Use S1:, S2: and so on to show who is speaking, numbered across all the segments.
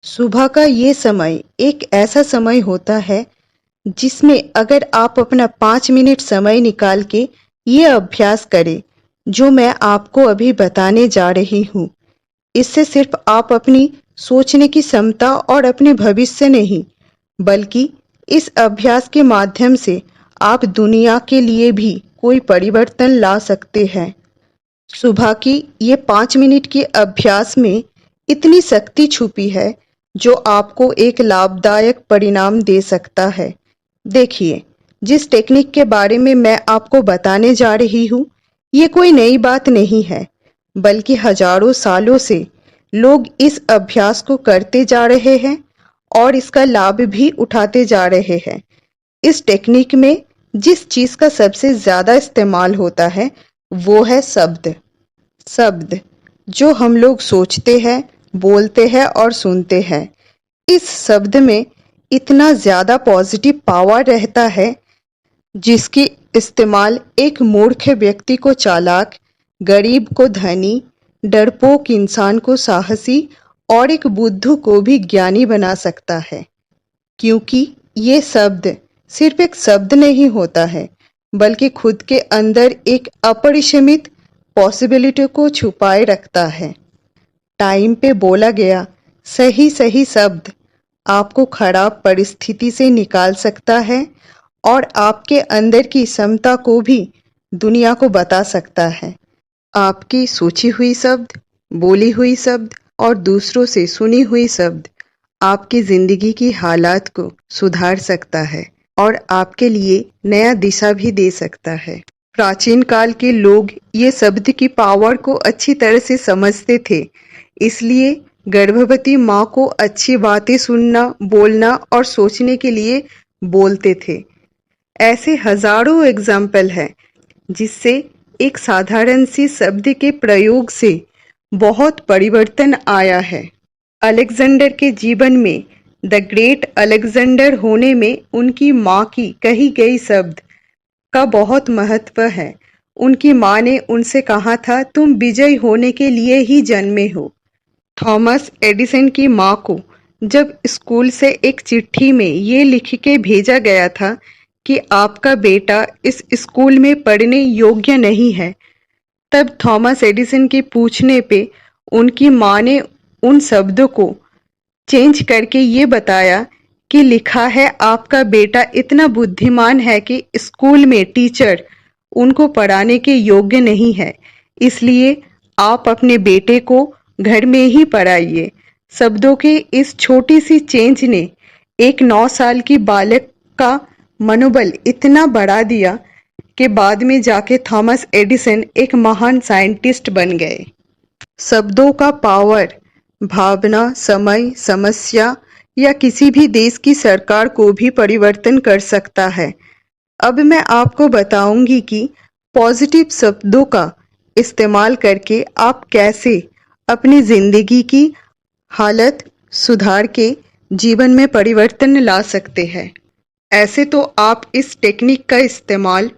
S1: सुबह का ये समय एक ऐसा समय होता है जिसमें अगर आप अपना 5 मिनट समय निकाल के ये अभ्यास करें जो मैं आपको अभी बताने जा रही हूँ। इससे सिर्फ आप अपनी सोचने की क्षमता और अपने भविष्य नहीं, बल्कि इस अभ्यास के माध्यम से आप दुनिया के लिए भी कोई परिवर्तन ला सकते हैं। सुबह की ये 5 मिनट के अभ्यास में इतनी शक्ति छुपी है जो आपको एक लाभदायक परिणाम दे सकता है। देखिए, जिस टेक्निक के बारे में मैं आपको बताने जा रही हूँ, ये कोई नई बात नहीं है, बल्कि हजारों सालों से लोग इस अभ्यास को करते जा रहे हैं और इसका लाभ भी उठाते जा रहे हैं। इस टेक्निक में जिस चीज का सबसे ज्यादा इस्तेमाल होता है, वो है शब्द। शब्द जो हम लोग सोचते हैं, बोलते हैं और सुनते हैं। इस शब्द में इतना ज्यादा पॉजिटिव पावर रहता है जिसकी इस्तेमाल एक मूर्ख व्यक्ति को चालाक, गरीब को धनी, डरपोक इंसान को साहसी और एक बुद्धू को भी ज्ञानी बना सकता है। क्योंकि ये शब्द सिर्फ एक शब्द नहीं होता है, बल्कि खुद के अंदर एक अपरिसीमित पॉसिबिलिटी को छुपाए रखता है। टाइम पे बोला गया सही सही शब्द आपको खराब परिस्थिति से निकाल सकता है और आपके अंदर की क्षमता को भी दुनिया को बता सकता है। आपकी सोची हुई शब्द, बोली हुई शब्द और दूसरों से सुनी हुई शब्द आपकी जिंदगी की हालात को सुधार सकता है और आपके लिए नया दिशा भी दे सकता है। प्राचीन काल के लोग ये शब्द की पावर को अच्छी तरह से समझते थे, इसलिए गर्भवती माँ को अच्छी बातें सुनना, बोलना और सोचने के लिए बोलते थे। ऐसे हजारों एग्जाम्पल है जिससे एक साधारण सी शब्द के प्रयोग से बहुत परिवर्तन आया है। अलेक्जेंडर के जीवन में द ग्रेट अलेक्जेंडर होने में उनकी माँ की कही गई शब्द का बहुत महत्व है। उनकी माँ ने उनसे कहा था, तुम विजयी होने के लिए ही जन्मे हो। थॉमस एडिसन की माँ को जब स्कूल से एक चिट्ठी में ये लिख के भेजा गया था कि आपका बेटा इस स्कूल में पढ़ने योग्य नहीं है, तब थॉमस एडिसन के पूछने पे उनकी माँ ने उन शब्दों को चेंज करके ये बताया कि लिखा है आपका बेटा इतना बुद्धिमान है कि स्कूल में टीचर उनको पढ़ाने के योग्य नहीं है, इसलिए आप अपने बेटे को घर में ही पढ़ाइए। शब्दों के इस छोटी सी चेंज ने एक 9 साल की बालक का मनोबल इतना बढ़ा दिया कि बाद में जाके थॉमस एडिसन एक महान साइंटिस्ट बन गए। शब्दों का पावर भावना, समय, समस्या या किसी भी देश की सरकार को भी परिवर्तन कर सकता है। अब मैं आपको बताऊंगी कि पॉजिटिव शब्दों का इस्तेमाल करके आप कैसे अपनी जिंदगी की हालत सुधार के जीवन में परिवर्तन ला सकते हैं। ऐसे तो आप इस टेक्निक का इस्तेमाल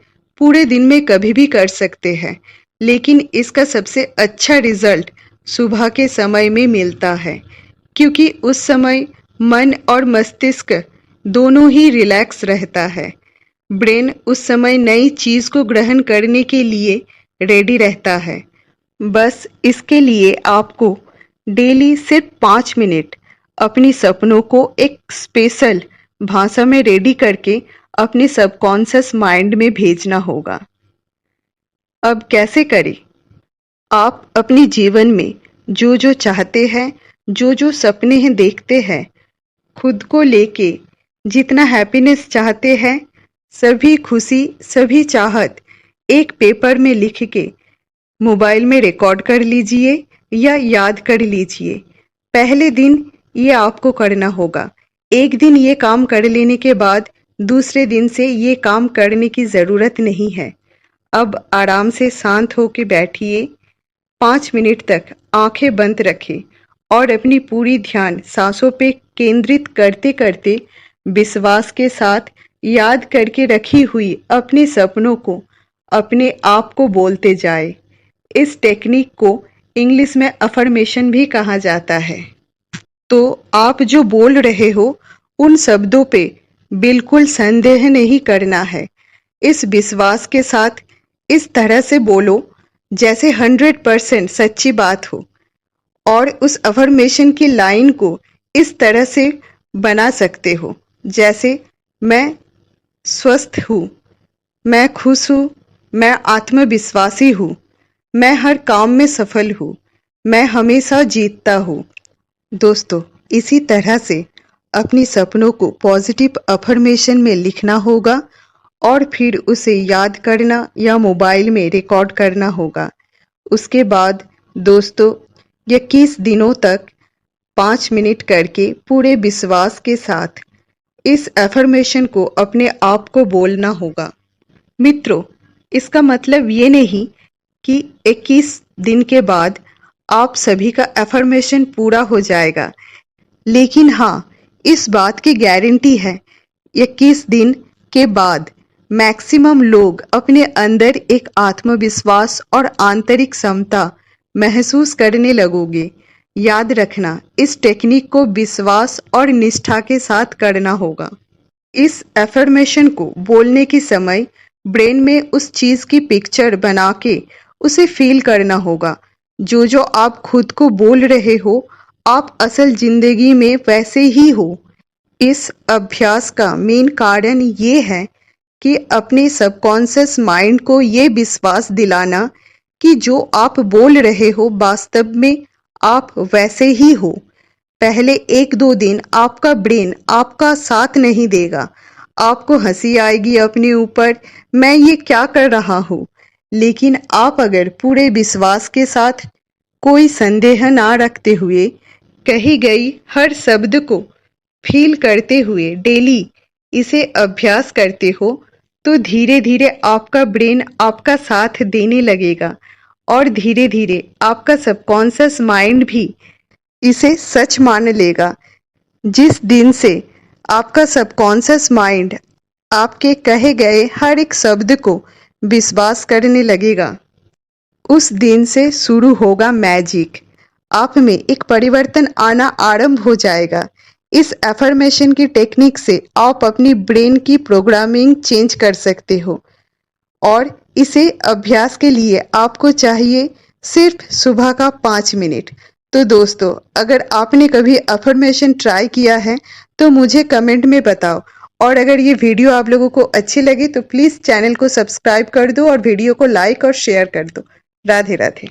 S1: पूरे दिन में कभी भी कर सकते हैं, लेकिन इसका सबसे अच्छा रिजल्ट सुबह के समय में मिलता है, क्योंकि उस समय मन और मस्तिष्क दोनों ही रिलैक्स रहता है। ब्रेन उस समय नई चीज को ग्रहण करने के लिए रेडी रहता है। बस इसके लिए आपको डेली सिर्फ 5 मिनट अपनी सपनों को एक स्पेशल भाषा में रेडी करके अपने सबकॉन्शियस माइंड में भेजना होगा। अब कैसे करें? आप अपने जीवन में जो जो चाहते हैं, जो जो सपने हैं देखते हैं, खुद को लेके जितना हैप्पीनेस चाहते हैं, सभी खुशी, सभी चाहत एक पेपर में लिख के मोबाइल में रिकॉर्ड कर लीजिए या याद कर लीजिए। पहले दिन ये आपको करना होगा। एक दिन ये काम कर लेने के बाद दूसरे दिन से ये काम करने की ज़रूरत नहीं है। अब आराम से शांत होकर बैठिए। 5 मिनट तक आंखें बंद रखें और अपनी पूरी ध्यान सांसों पे केंद्रित करते करते विश्वास के साथ याद करके रखी हुई अपने सपनों को अपने आप को बोलते जाए। इस टेक्निक को इंग्लिश में अफर्मेशन भी कहा जाता है। तो आप जो बोल रहे हो उन शब्दों पे बिल्कुल संदेह नहीं करना है। इस विश्वास के साथ इस तरह से बोलो जैसे 100% सच्ची बात हो। और उस अफर्मेशन की लाइन को इस तरह से बना सकते हो जैसे मैं स्वस्थ हूँ, मैं खुश हूँ, मैं आत्मविश्वासी हूँ, मैं हर काम में सफल हूँ, मैं हमेशा जीतता हूँ। दोस्तों, इसी तरह से अपनी सपनों को पॉजिटिव अफर्मेशन में लिखना होगा और फिर उसे याद करना या मोबाइल में रिकॉर्ड करना होगा। उसके बाद दोस्तों 21 दिनों तक 5 मिनट करके पूरे विश्वास के साथ इस अफर्मेशन को अपने आप को बोलना होगा। मित्रों, इसका मतलब ये नहीं कि 21 दिन के बाद आप सभी का अफर्मेशन पूरा हो जाएगा, लेकिन हाँ, इस बात की गारंटी है 21 दिन के बाद मैक्सिमम लोग अपने अंदर एक आत्मविश्वास और आंतरिक क्षमता महसूस करने लगोगे। याद रखना, इस टेक्निक को विश्वास और निष्ठा के साथ करना होगा। इस एफर्मेशन को बोलने के समय ब्रेन में उस चीज की पिक्चर बना के उसे फील करना होगा। जो जो आप खुद को बोल रहे हो आप असल जिंदगी में वैसे ही हो। इस अभ्यास का मेन कारण ये है कि अपने सबकॉन्शियस माइंड को ये विश्वास दिलाना कि जो आप बोल रहे हो वास्तव में आप वैसे ही हो। पहले 1-2 दिन आपका ब्रेन आपका साथ नहीं देगा। आपको हंसी आएगी अपने ऊपर, मैं ये क्या कर रहा हूँ। लेकिन आप अगर पूरे विश्वास के साथ कोई संदेह ना रखते हुए कही गई हर शब्द को फील करते हुए डेली इसे अभ्यास करते हो तो धीरे धीरे आपका ब्रेन आपका साथ देने लगेगा और धीरे धीरे आपका सबकॉन्शियस माइंड भी इसे सच मान लेगा। जिस दिन से आपका सबकॉन्शियस माइंड आपके कहे गए हर एक शब्द को विश्वास करने लगेगा, उस दिन से शुरू होगा मैजिक। आप में एक परिवर्तन आना आरंभ हो जाएगा। इस एफर्मेशन की टेक्निक से आप अपनी ब्रेन की प्रोग्रामिंग चेंज कर सकते हो और इसे अभ्यास के लिए आपको चाहिए सिर्फ सुबह का 5 मिनट। तो दोस्तों, अगर आपने कभी अफर्मेशन ट्राई किया है तो मुझे कमेंट में बताओ और अगर ये वीडियो आप लोगों को अच्छी लगे तो प्लीज़ चैनल को सब्सक्राइब कर दो और वीडियो को लाइक और शेयर कर दो। राधे राधे।